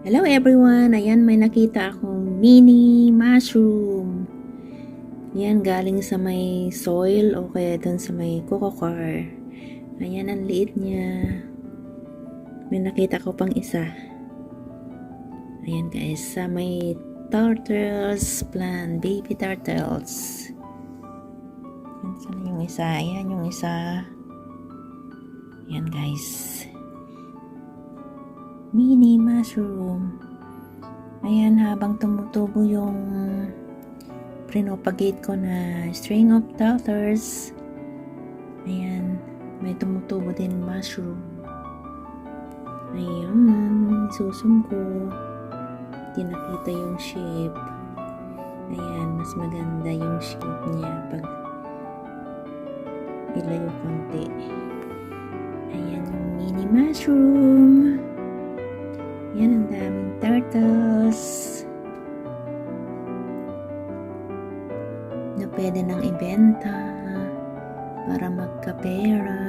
Hello everyone! Ayan, may nakita akong mini mushroom. Ayan, galing sa may soil o kaya dun sa may coco car. Ayan, ang liit niya. May nakita ko pang isa. Ayan guys, sa may turtles plant, baby turtles. Ayan, sana yung isa? Ayan yung isa. Ayan guys. Mini mushroom. Ayan, habang tumutubo yung pinopagate ko na string of turtles. Ayan, may tumutubo din mushroom. Ayan, susum ko. Hindi nakita yung shape. Ayan, mas maganda yung shape niya pag ilayo konti. Ayan yung mini mushroom. Yan, ang daming turtles na pwede nang ibenta para magkapera.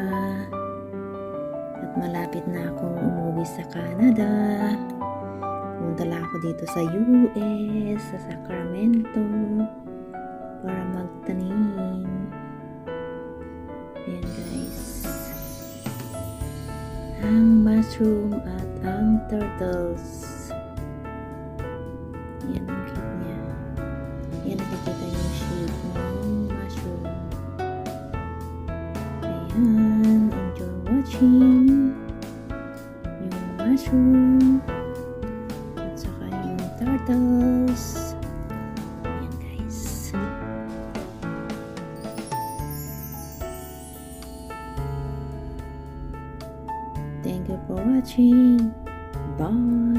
At malapit na akong umuwi sa Canada. Pumunta lang ako dito sa US, sa Sacramento, para magtanim. Ayan guys, ang mushroom at ang turtles. Yan ang cute niya. Yan, nakikita yung shape ng mushroom. Ayan, enjoy watching yung mushroom at saka yung turtles. Ayan guys. Thank you for watching. Bye.